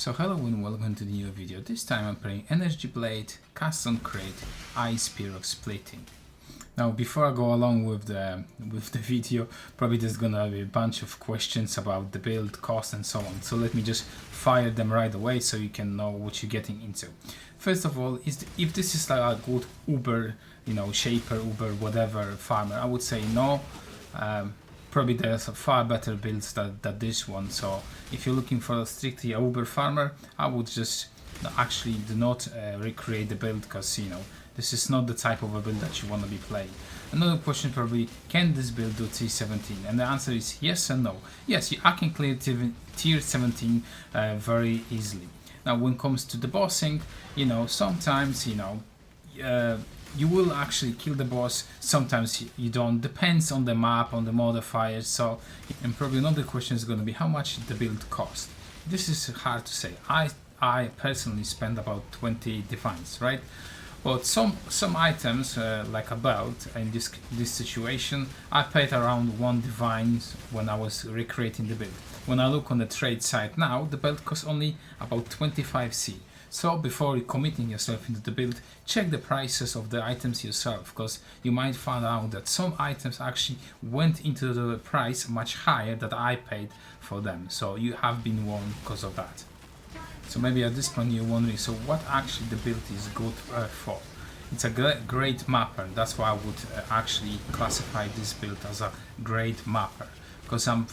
So hello and welcome to the new video. This time I'm playing Energy Blade, Custom Crate, Ice Pyrox Splitting. Now before I go along with the video, probably there's gonna be a bunch of questions about the build, cost and so on. So let me just fire them right away so you can know what you're getting into. First of all, if this is like a good Uber, shaper, Uber, whatever farmer, I would say no. Probably there's a far better builds than this one. So if you're looking for a strictly Uber farmer, I would just actually do not recreate the build, because this is not the type of a build that you want to be playing. Another question probably, can this build do tier 17? And the answer is yes and no. Yes, I can clear tier 17 very easily. Now when it comes to the bossing, sometimes you will actually kill the boss, sometimes you don't, depends on the map, on the modifiers. So, and probably another question is going to be how much the build cost. This is hard to say. I personally spend about 20 divines, right? But some items like a belt in this situation, I paid around 1 divine when I was recreating the build. When I look on the trade site now, the belt costs only about 25C. So before committing yourself into the build, check the prices of the items yourself, because you might find out that some items actually went into the price much higher than I paid for them. So you have been warned because of that. So maybe at this point you're wondering, so what actually the build is good for? It's a great mapper. That's why I would actually classify this build as a great mapper, because I'm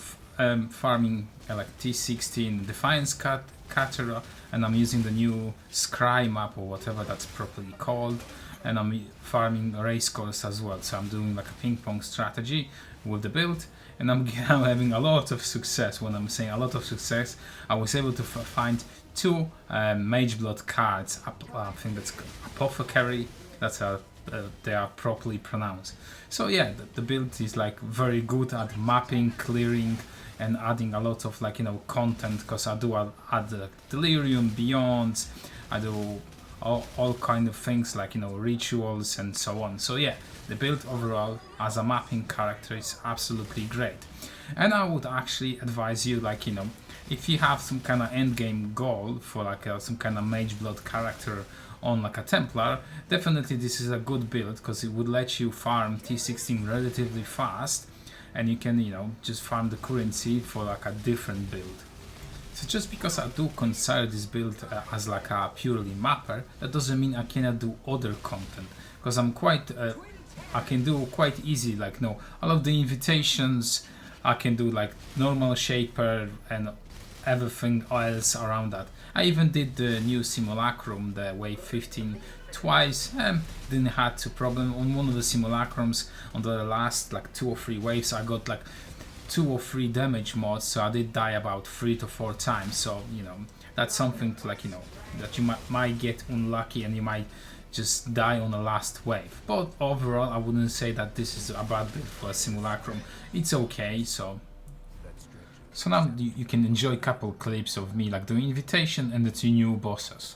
farming like T16 Defiance Catera, and I'm using the new Scry map or whatever that's properly called, and I'm farming race course as well. So I'm doing like a ping pong strategy with the build, and I'm having a lot of success. When I'm saying a lot of success, I was able to find 2 Mage Blood cards. I think that's Apothecary. That's how they are properly pronounced. So yeah, the build is like very good at mapping, clearing, and adding a lot of content, because I do add the Delirium, Beyonds, I do all kind of things like rituals and so on. So yeah, the build overall as a mapping character is absolutely great. And I would actually advise you, if you have some kind of end game goal for some kind of Mage Blood character on a Templar, definitely this is a good build, because it would let you farm T16 relatively fast, and you can just farm the currency for a different build. So just because I do consider this build as a purely mapper, that doesn't mean I cannot do other content, because I'm quite I can do quite easy all of the invitations. I can do normal shaper and everything else around that. I even did the new simulacrum, the wave 15, twice. Didn't have to problem on one of the simulacrums. On the last 2 or 3 waves, I got 2 or 3 damage mods, so I did die about 3 to 4 times. So that's something to that you might get unlucky and you might just die on the last wave. But overall, I wouldn't say that this is a bad build for a simulacrum. It's okay. So now you can enjoy a couple clips of me doing invitation and the 2 new bosses.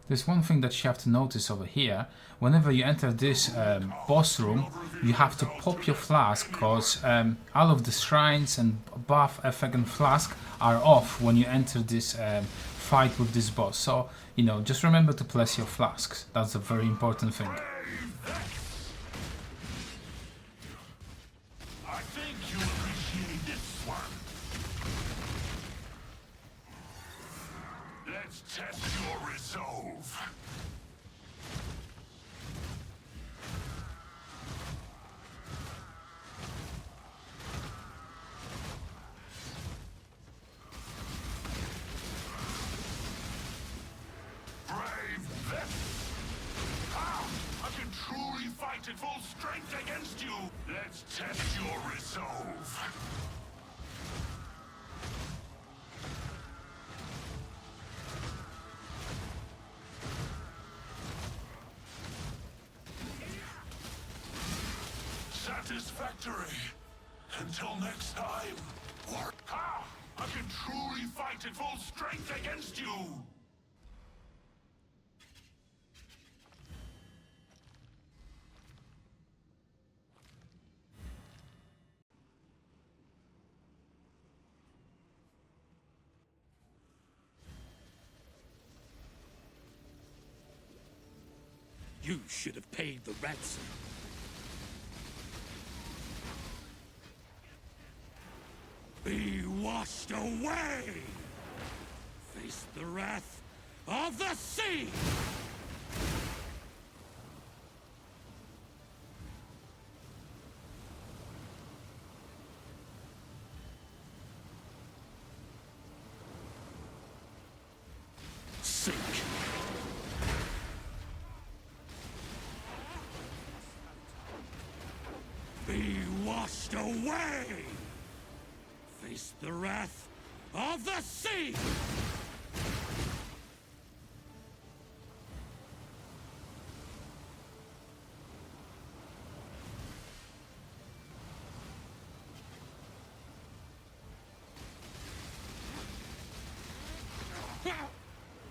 There's one thing that you have to notice over here. Whenever you enter this boss room, you have to pop your flask, because all of the shrines and buff effect and flask are off when you enter this fight with this boss. So just remember to place your flasks. That's a very important thing. Test your resolve. Brave this. I can truly fight at full strength against you. Let's test your resolve. Satisfactory. Until next time. I can truly fight at full strength against you. You should have paid the ransom. Be washed away! Face the wrath of the sea! Sink. Be washed away! Face the wrath of the sea!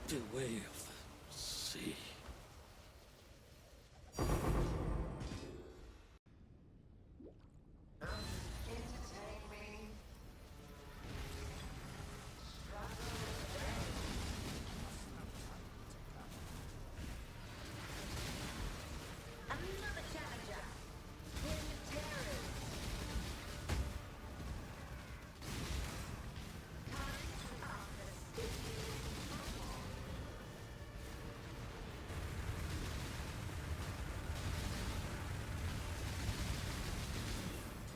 The way of the sea. Another challenger. King Terrors. Time to harvest.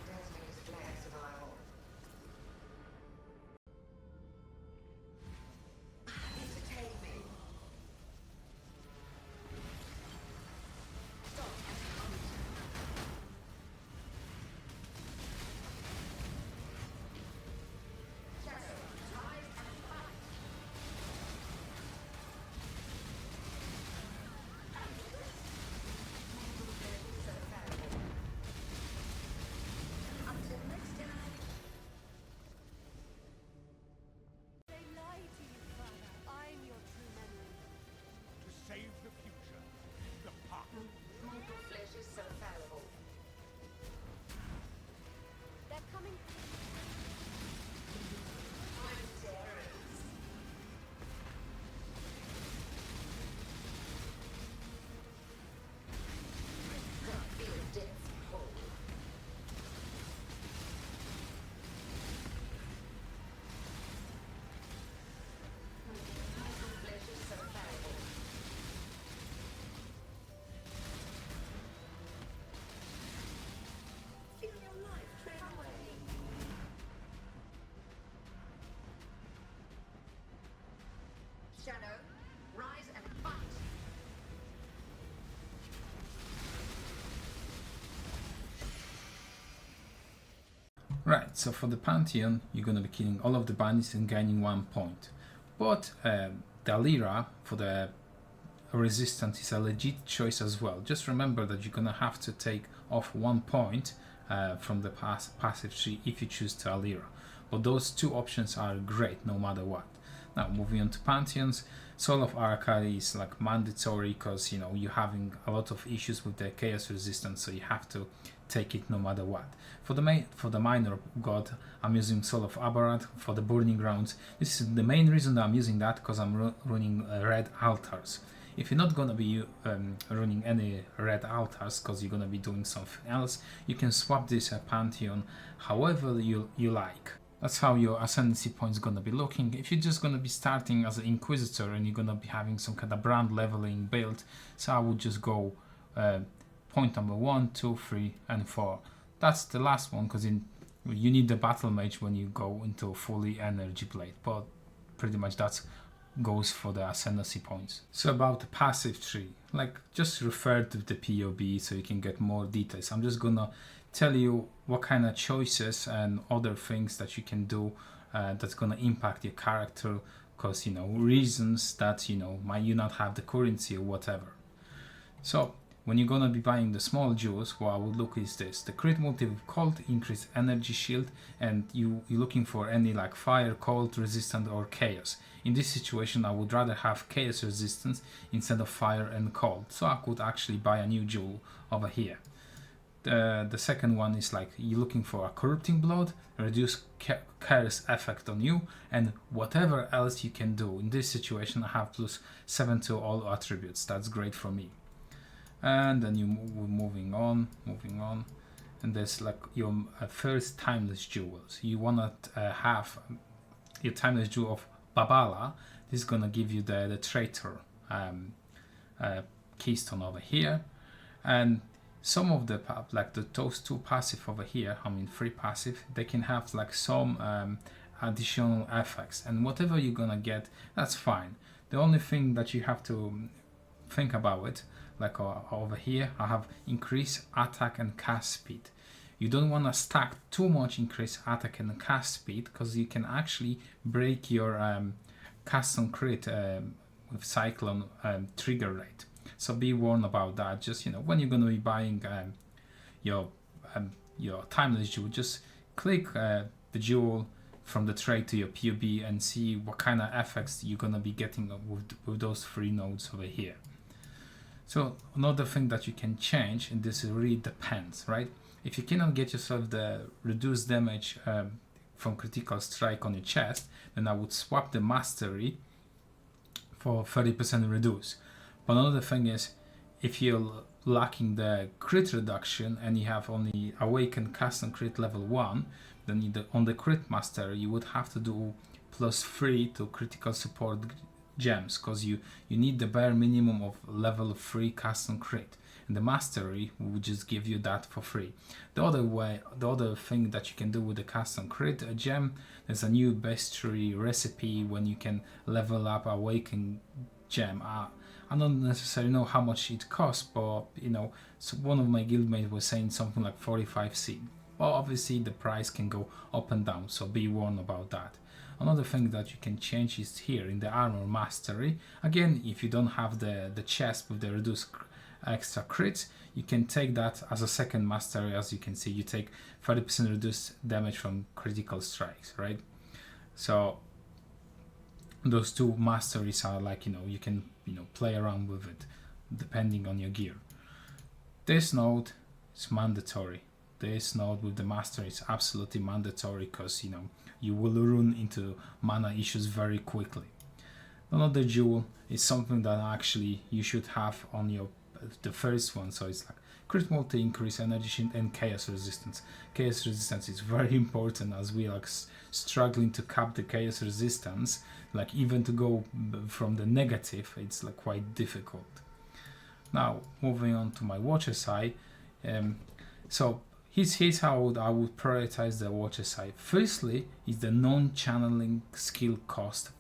Dazzling display of survival. Entertain me. Stop and hunt. Shadow, rise and fight. So valuable. Until next time. They lie to you, Father. I'm your true memory. To save the future, the path. Mortal flesh is so fallible. They're coming. Time terrors. Feel death's pull. Mortal flesh is so fallible. Feel your life tread away. Shadow, rise and fight. Right, so for the Pantheon, you're gonna be killing all of the bandits and gaining 1 point. But the Alira for the resistance is a legit choice as well. Just remember that you're gonna have to take off 1 point from the passive tree if you choose to Alira. But those two options are great no matter what. Now moving on to Pantheons, Soul of Arcade is like mandatory because you know you're having a lot of issues with the chaos resistance, so you have to take it no matter what. For the minor god, I'm using Soul of Aberrant. For the Burning Grounds, this is the main reason that I'm using that, because I'm running red altars. If you're not gonna be running any red altars because you're gonna be doing something else, you can swap this Pantheon however you like. That's how your Ascendancy points gonna be looking. If you're just gonna be starting as an Inquisitor and you're gonna be having some kind of brand leveling build, so I would just go point number 1, 2, 3, and 4. That's the last one because you need the Battle Mage when you go into fully Energy Blade, but pretty much that goes for the Ascendancy points. So about the passive tree, like just refer to the POB so you can get more details. I'm just gonna tell you what kind of choices and other things that you can do that's gonna impact your character, because you know reasons that might you not have the currency or whatever. So when you're gonna be buying the small jewels, what I would look is this: the crit multi with cold, increase energy shield, and you're looking for any like fire, cold, resistant, or chaos. In this situation, I would rather have chaos resistance instead of fire and cold, so I could actually buy a new jewel over here. The second one is like you're looking for a corrupting blood, reduce curse effect on you, and whatever else you can do. In this situation, I have +7 to all attributes. That's great for me. and then we're moving on, and there's like your first timeless jewels. You wanna have your timeless jewel of Babala. This is gonna give you the traitor keystone over here, and some of the those two passive over here, I mean 3 passive, they can have like some additional effects, and whatever you're gonna get, that's fine. The only thing that you have to think about it, like over here, I have increase attack and cast speed. You don't want to stack too much increase attack and cast speed, because you can actually break your cast on crit with cyclone trigger rate. So be warned about that. Just, you know, when you're going to be buying your timeless jewel, just click the jewel from the trade to your PUB and see what kind of effects you're going to be getting with those 3 nodes over here. So another thing that you can change, and this really depends, right? If you cannot get yourself the reduced damage from critical strike on your chest, then I would swap the mastery for 30% reduce. But another thing is, if you're lacking the crit reduction and you have only awakened cast and crit level 1, then on the crit master you would have to do +3 to critical support gems, because you need the bare minimum of level 3 cast and crit, and the mastery will just give you that for free. The other thing that you can do with the cast and crit gem, there's a new bestiary recipe when you can level up awaken gem. I don't necessarily know how much it costs, but you know, so one of my guildmates was saying something like 45C. Well, obviously the price can go up and down, so be warned about that. Another thing that you can change is here in the armor mastery. Again, if you don't have the chest with the reduced extra crits, you can take that as a second mastery. As you can see, you take 30% reduced damage from critical strikes, right? So those 2 masteries are like, you know, you can, you know, play around with it depending on your gear. This node is mandatory. This node with the master is absolutely mandatory, because you know you will run into mana issues very quickly. Another jewel is something that actually you should have on your the first one, so it's like crit multi, increase energy shield, and chaos resistance. Chaos resistance is very important, as we are struggling to cap the chaos resistance. Like even to go from the negative, it's like quite difficult. Now moving on to my watcher side, so here's how I would prioritize the watcher side. Firstly is the non-channeling skill cost,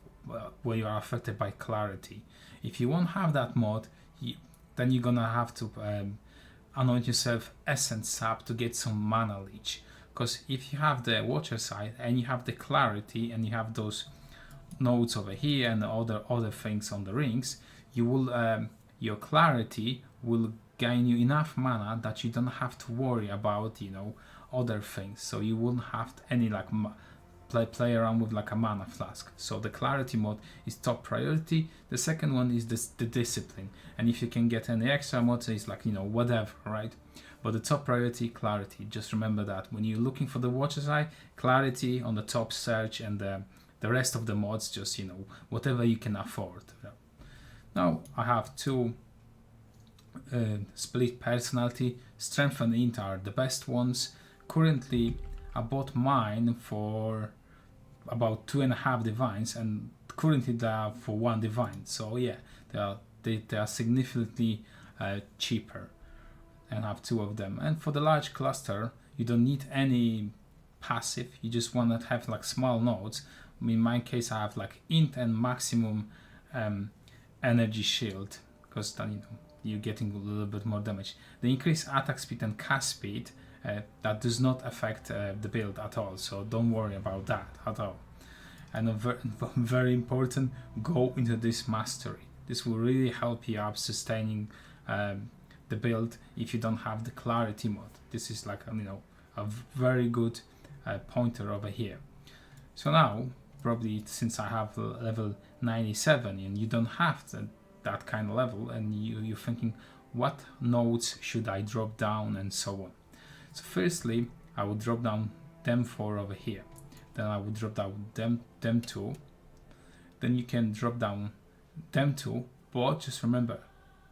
where you are affected by clarity. If you won't have that mod, then you're gonna have to anoint yourself essence sap to get some mana leech. Because if you have the watcher side and you have the clarity and you have those nodes over here and other things on the rings, you will your clarity will gain you enough mana that you don't have to worry about, you know, other things. So you won't have any like play around with like a mana flask. So the clarity mod is top priority. The second one is the discipline, and if you can get any extra mods, it's like, you know, whatever, right? But the top priority, clarity. Just remember that when you're looking for the watcher side, clarity on the top search, and the rest of the mods, just, you know, whatever you can afford. Now I have 2 split personality. Strength and int are the best ones. Currently I bought mine for about 2.5 divines, and currently they are for 1 divine. So yeah, they are significantly cheaper, and have 2 of them. And for the large cluster, you don't need any passive. You just want to have like small nodes. In my case, I have like int and maximum energy shield, because then, you know, you're getting a little bit more damage. The increased attack speed and cast speed, that does not affect the build at all, so don't worry about that at all. And very important, go into this mastery. This will really help you out sustaining the build if you don't have the clarity mod. This is like, you know, a very good pointer over here. So now, probably since I have level 97 and you don't have that kind of level, and you're thinking, what nodes should I drop down and so on. So firstly, I would drop down them 4 over here. Then I would drop down them 2. Then you can drop down them 2, but just remember,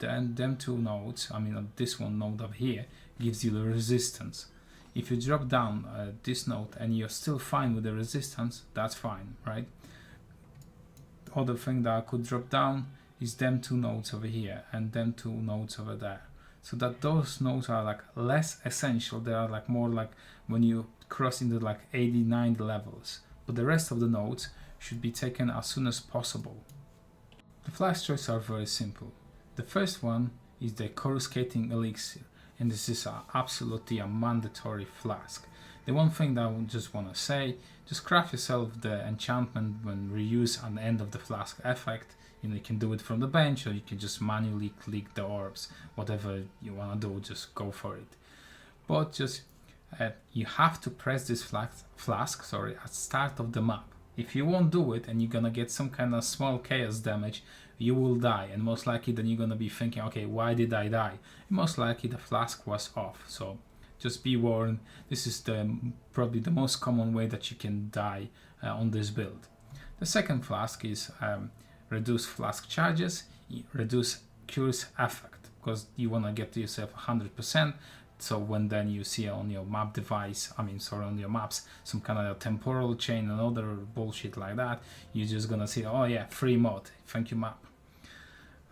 then them two nodes, I mean this one node over here, gives you the resistance. If you drop down this node and you're still fine with the resistance, that's fine, right? The other thing that I could drop down is them two nodes over here and them two nodes over there. So that those nodes are like less essential. They are like more like when you cross into like 80, 90 levels. But the rest of the nodes should be taken as soon as possible. The flask choices are very simple. The first one is the coruscating elixir, and this is absolutely a mandatory flask. The one thing that I would just want to say, just craft yourself the enchantment when reuse at the end of the flask effect. You know, you can do it from the bench, or you can just manually click the orbs. Whatever you want to do, just go for it. But just you have to press this flask at start of the map. If you won't do it and you're gonna get some kind of small chaos damage, you will die, and most likely then you're gonna be thinking, okay, why did I die? Most likely the flask was off. So just be warned, this is probably the most common way that you can die on this build. The second flask is reduce flask charges, reduce cures effect, because you want to get to yourself 100%. So when then you see on your map device, on your maps, some kind of temporal chain and other bullshit like that, you're just gonna see, oh yeah, free mod, thank you map.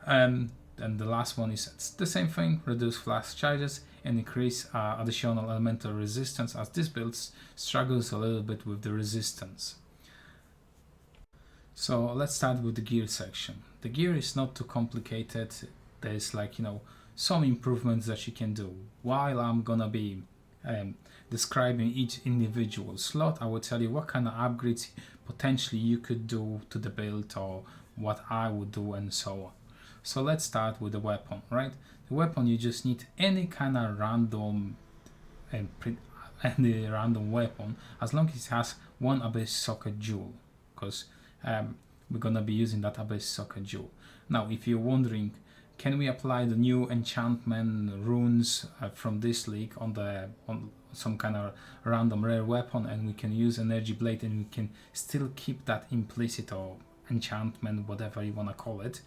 And the last one is it's the same thing, reduce flask charges and increase additional elemental resistance, as this build struggles a little bit with the resistance. So let's start with the gear section. The gear is not too complicated. There's some improvements that you can do. While I'm gonna be describing each individual slot, I will tell you what kind of upgrades potentially you could do to the build, or what I would do, and so on. So let's start with the weapon, right? The weapon, you just need any kind of random weapon, as long as it has one abyss socket jewel, because we're gonna be using that abyss socket jewel. Now, if you're wondering, can we apply the new enchantment runes from this league on some kind of random rare weapon, and we can use energy blade and we can still keep that implicit or enchantment, whatever you want to call it?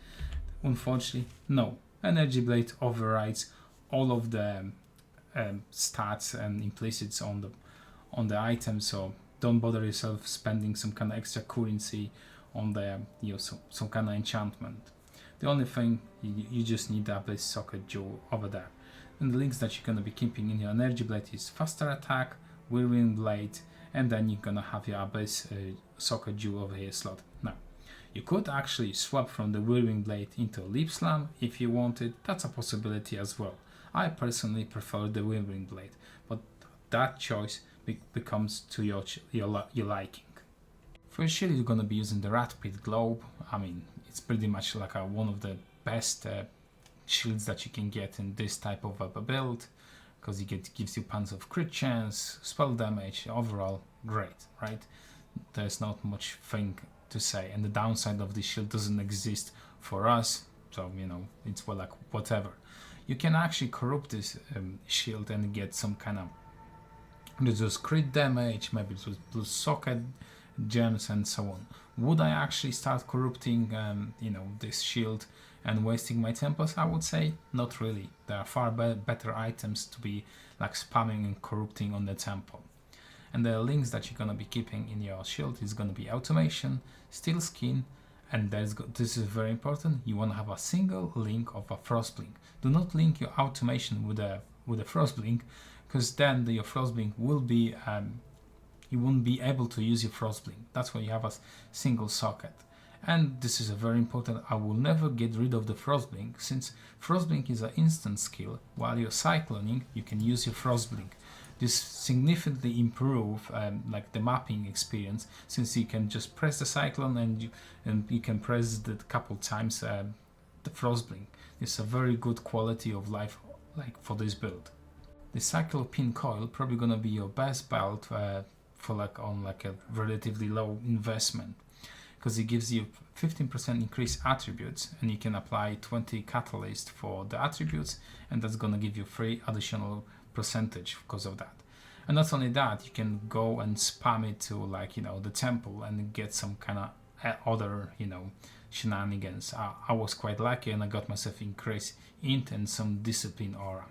Unfortunately, no. Energy blade overrides all of the stats and implicits on the item, so don't bother yourself spending some kind of extra currency on the some kind of enchantment. The only thing, you just need the abyss socket jewel over there. And the links that you're going to be keeping in your energy blade is faster attack, whirling blade, and then you're going to have your abyss socket jewel over here slot. Now, you could actually swap from the whirling blade into leap slam if you wanted. That's a possibility as well. I personally prefer the whirling blade, but that choice becomes to your liking. For your shield, you're going to be using the Rat Pit Globe. It's pretty much like one of the best shields that you can get in this type of a build, because gives you tons of crit chance, spell damage, overall great, right? There's not much thing to say, and the downside of this shield doesn't exist for us, so it's like whatever. You can actually corrupt this shield and get some kind of reduce crit damage, maybe plus socket gems and so on. Would I actually start corrupting this shield and wasting my temples? I would say not really. There are far better items to be like spamming and corrupting on the temple. And the links that you're going to be keeping in your shield is going to be automation, steel skin, and this is very important. You want to have a single link of a frostblink. Do not link your automation with a frostblink, because then your frostblink will be you won't be able to use your frostblink. That's why you have a single socket. And this is a very important. I will never get rid of the frostblink, since frostblink is an instant skill. While you're cycloning, you can use your frostblink. This significantly improve the mapping experience, since you can just press the cyclone and you can press it a couple times the frostblink. It's a very good quality of life for this build. The Cyclopin coil probably gonna be your best belt for a relatively low investment, because it gives you 15% increased attributes, and you can apply 20 catalyst for the attributes, and that's gonna give you 3 additional percentage because of that. And not only that, you can go and spam it to the temple and get some kind of other shenanigans. I was quite lucky and I got myself increased int and some discipline aura.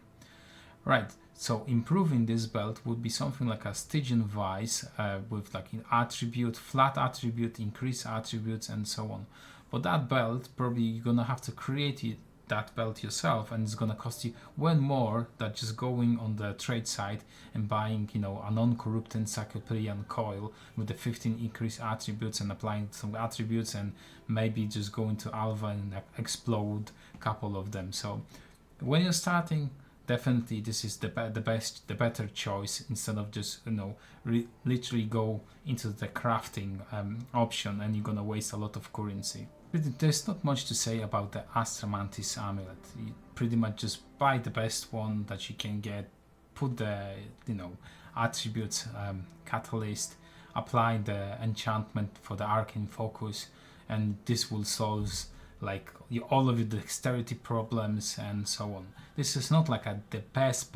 Right, so improving this belt would be something like a Stygian Vice with like an attribute, flat attribute, increase attributes and so on. But that belt, probably you're gonna have to create it, that belt yourself, and it's gonna cost you way more than just going on the trade site and buying, you know, a non-corrupted Cyclopean coil with the 15 increase attributes and applying some attributes and maybe just going to Alva and explode a couple of them. So when you're starting, definitely this is the better choice instead of just, you know, literally go into the crafting option and you're gonna waste a lot of currency. There's not much to say about the Ascendancy Amulet. You pretty much just buy the best one that you can get, put the, you know, attributes, catalyst, apply the enchantment for the arcane focus, and this will solve like all of your dexterity problems and so on. This is not like the best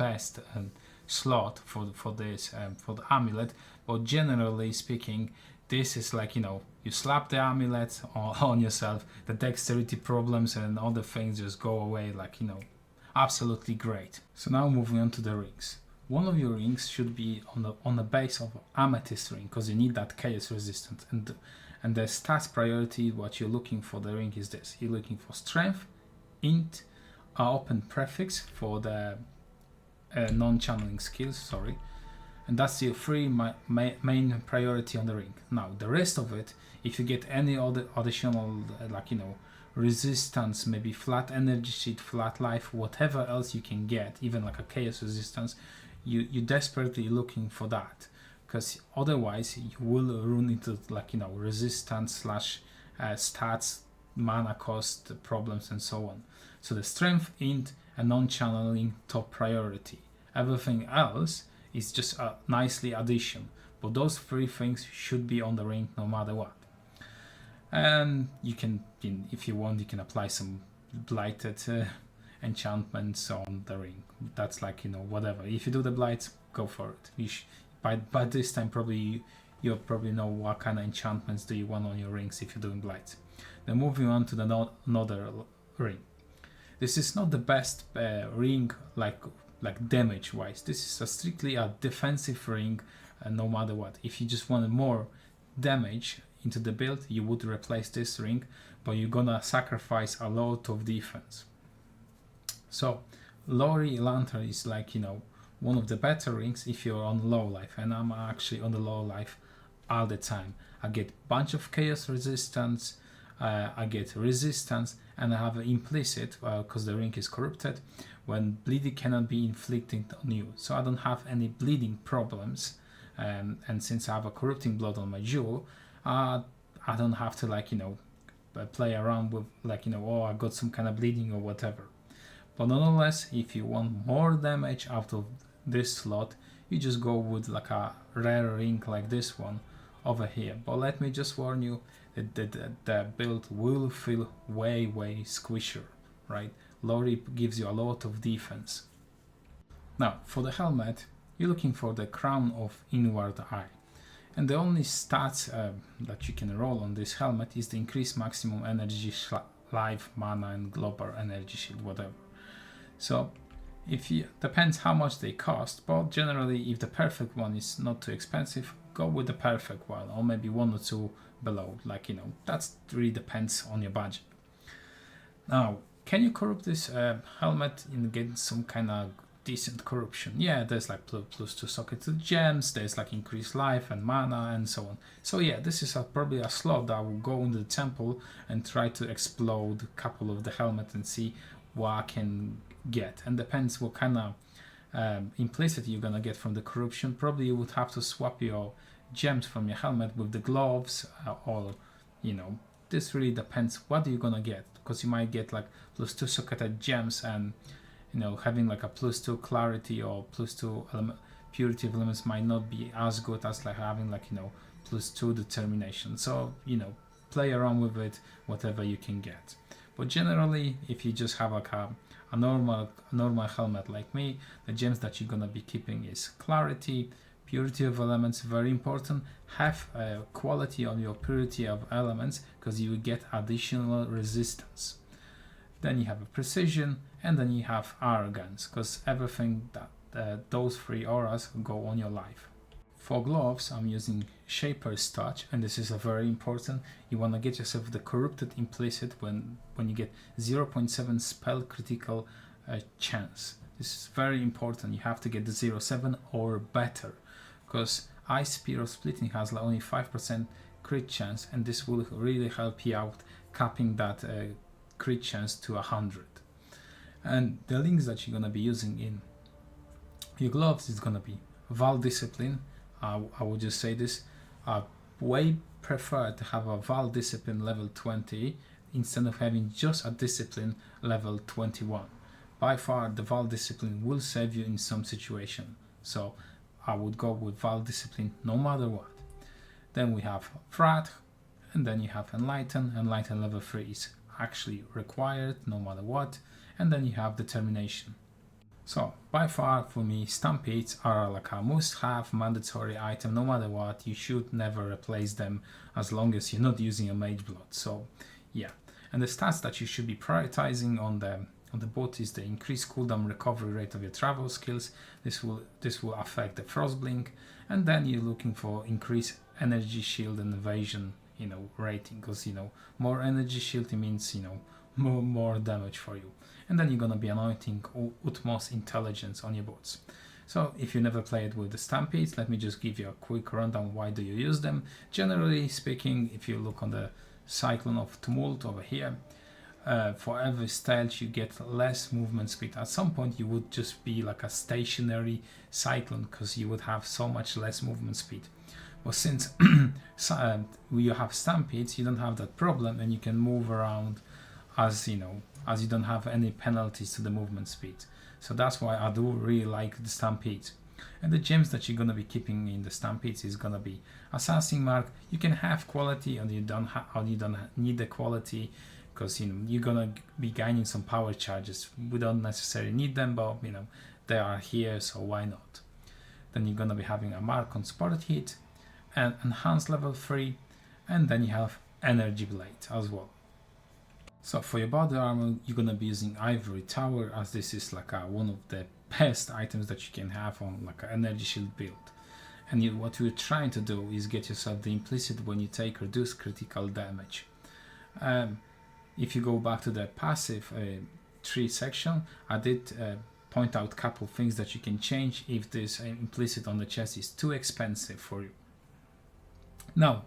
slot for this for the amulet, but generally speaking, this is like, you know, you slap the amulet on yourself, the dexterity problems and other things just go away, like, you know, absolutely great. So now moving on to the rings. One of your rings should be on the base of amethyst ring, because you need that chaos resistance, and the stats priority, what you're looking for the ring is this. You're looking for strength, int, open prefix for the non-channeling skills, sorry. And that's your three main priority on the ring. Now the rest of it, if you get any other additional like, you know, resistance, maybe flat energy sheet, flat life, whatever else you can get, even like a chaos resistance, you desperately looking for that, because otherwise you will run into, like, you know, resistance slash stats, mana cost problems and so on. So the strength, int and non-channeling top priority. Everything else is just a nicely addition, but those three things should be on the ring no matter what. And you can, if you want, you can apply some blighted enchantments on the ring. That's like, you know, whatever. If you do the blights, go for it. You by this time probably you'll probably know what kind of enchantments do you want on your rings if you're doing blights. Then moving on to the another ring. This is not the best ring like damage wise. This is strictly a defensive ring, no matter what. If you just wanted more damage into the build, you would replace this ring, but you're gonna sacrifice a lot of defense. So Lori Lantern is like, you know, one of the better rings if you're on low life, and I'm actually on the low life all the time. I get bunch of chaos resistance, I get resistance, and I have an implicit, because the ring is corrupted, when bleeding cannot be inflicted on you. So I don't have any bleeding problems, and since I have a corrupting blood on my jewel, I don't have to, like, you know, play around with, like, you know, oh, I got some kind of bleeding or whatever. But nonetheless, if you want more damage out of this slot, you just go with like a rare ring like this one over here. But let me just warn you that the build will feel way squishier, right? Lori gives you a lot of defense. Now for the helmet, you're looking for the Crown of Inward Eye, and the only stats that you can roll on this helmet is the increased maximum energy, life, mana and global energy shield, whatever. So if you, depends how much they cost, but generally if the perfect one is not too expensive, go with the perfect one, or maybe one or two below, like, you know, that really depends on your budget. Now, can you corrupt this helmet and get some kind of decent corruption? Yeah, there's like +2 socket to gems, there's like increased life and mana and so on. So yeah, this is probably a slot that will go into the temple and try to explode a couple of the helmet and see what I can get. And depends what kind of implicit you're gonna get from the corruption. Probably you would have to swap your gems from your helmet with the gloves, or, you know, this really depends what you're gonna get, because you might get like +2 socketed gems, and, you know, having like a +2 clarity or +2 purity of elements might not be as good as like having, like, you know, +2 determination. So, you know, play around with it, whatever you can get. But generally, if you just have like a normal helmet like me, the gems that you're gonna be keeping is clarity, Purity of elements, very important. Have quality on your purity of elements, because you will get additional resistance. Then you have a precision, and then you have arrogance, because everything that those three auras go on your life. For gloves, I'm using Shaper's Touch, and this is a very important. You want to get yourself the Corrupted Implicit when you get 0.7 spell critical chance. This is very important. You have to get the 0.7 or better, because Ice Spear of Splitting has only 5% crit chance, and this will really help you out, capping that crit chance to 100. And the links that you're going to be using in your gloves is going to be Val Discipline. I would just say this, I way prefer to have a Val Discipline level 20 instead of having just a Discipline level 21. By far the Val Discipline will save you in some situation, so I would go with Val Discipline no matter what. Then we have Frat, and then you have Enlighten. Enlighten level 3 is actually required no matter what, and then you have Determination. So by far for me, Stampedes are like a must-have mandatory item no matter what. You should never replace them as long as you're not using a Mage Blood. So yeah, and the stats that you should be prioritizing on the boat is the increased cooldown recovery rate of your travel skills. This will affect the Frostblink, and then you're looking for increased energy shield and evasion, rating, because more energy shield, it means more damage for you. And then you're gonna be anointing utmost intelligence on your boats. So if you never played with the Stampedes, let me just give you a quick rundown. Why do you use them? Generally speaking, if you look on the Cyclone of Tumult over here, for every stealth you get less movement speed. At some point you would just be like a stationary Cyclone, because you would have so much less movement speed. But since you have Stampedes, you don't have that problem, and you can move around as you don't have any penalties to the movement speed. So that's why I do really like the Stampedes. And the gems that you're going to be keeping in the Stampedes is going to be Assassin Mark. You can have quality, and you don't need the quality, because you're going to be gaining some power charges. We don't necessarily need them, but they are here, so why not? Then you're going to be having a Mark on Sport Hit and Enhanced level 3, and then you have Energy Blade as well. So for your body armor, you're gonna be using Ivory Tower, as this is like one of the best items that you can have on like an energy shield build. And what you're trying to do is get yourself the implicit when you take reduced critical damage. If you go back to the passive tree section, I did point out a couple of things that you can change if this implicit on the chest is too expensive for you. Now,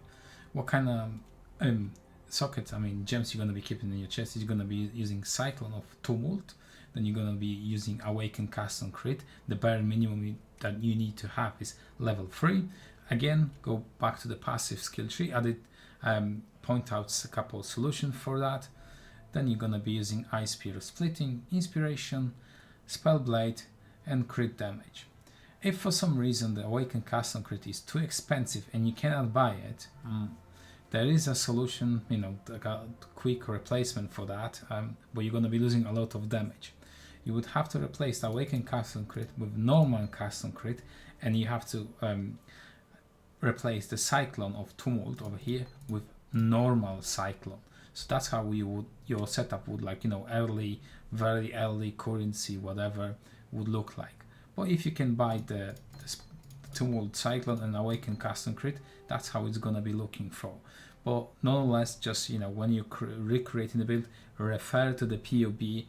what kind of gems you're going to be keeping in your chest is you're going to be using Cyclone of Tumult, then you're going to be using Awaken Cast on Crit. The bare minimum that you need to have is level 3. Again, go back to the passive skill tree. I did point out a couple of solutions for that. Then you're going to be using Ice Spear of Splitting, Inspiration, Spell Blade, and Crit Damage. If for some reason the Awaken Cast on Crit is too expensive and you cannot buy it, there is a solution, like a quick replacement for that, but you're going to be losing a lot of damage. You would have to replace the Awaken Cast on Crit with normal Cast on Crit, and you have to replace the Cyclone of Tumult over here with normal Cyclone. So that's how your setup would very early currency, whatever, would look like. But if you can buy the Tumult Cyclone and Awaken Cast on Crit, that's how it's gonna be looking for. But nonetheless, just when you're recreating the build, refer to the POB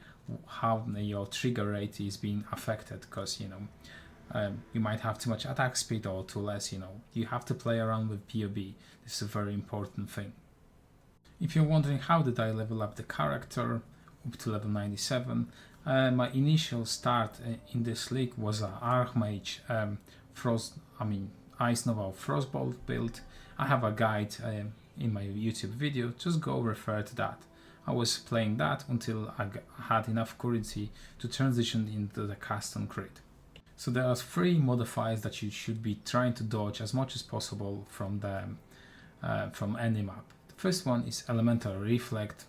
how your trigger rate is being affected, because you might have too much attack speed or too less. You have to play around with POB. This is a very important thing. If you're wondering how did I level up the character up to level 97, my initial start in this league was an Archmage Ice Nova Frostbolt build. I have a guide in my YouTube video, just go refer to that. I was playing that until I had enough currency to transition into the Cast on Crit. So there are 3 modifiers that you should be trying to dodge as much as possible from any map. The first one is Elemental Reflect.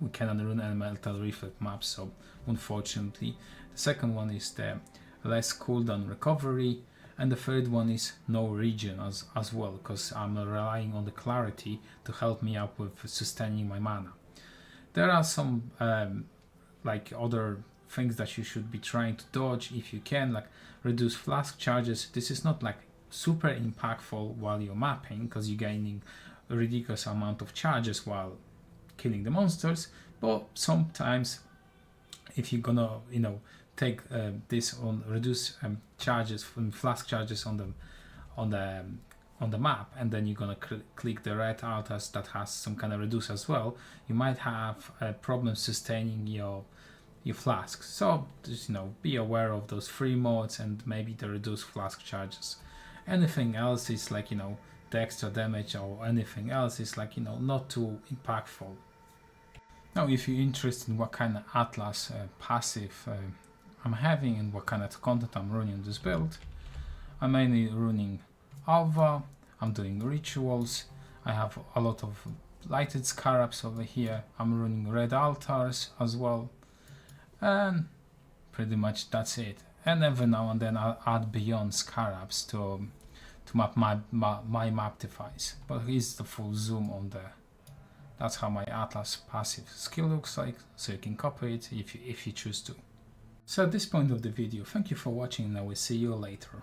We cannot run Elemental Reflect maps, so unfortunately. The second one is the less cooldown recovery. And the third one is no region as well, because I'm relying on the clarity to help me out with sustaining my mana. There are some like other things that you should be trying to dodge if you can, like reduce flask charges. This is not like super impactful while you're mapping, because you're gaining a ridiculous amount of charges while killing the monsters, but sometimes if you're gonna, you know, take this on reduce charges from flask charges on the map, and then you're gonna click the red altars that has some kind of reduce as well, you might have a problem sustaining your flasks. So just, you know, be aware of those free modes and maybe the reduced flask charges. Anything else is like, you know, the extra damage or anything else is like, you know, not too impactful. Now, if you're interested in what kind of Atlas passive I'm having and what kind of content I'm running this build, I'm mainly running Alva, I'm doing rituals, I have a lot of lighted scarabs over here, I'm running red altars as well, and pretty much that's it. And every now and then I'll add beyond scarabs to map my map device, but here's the full zoom on there. That's how my Atlas passive skill looks like, so you can copy it if you choose to. So at this point of the video, thank you for watching and I will see you later.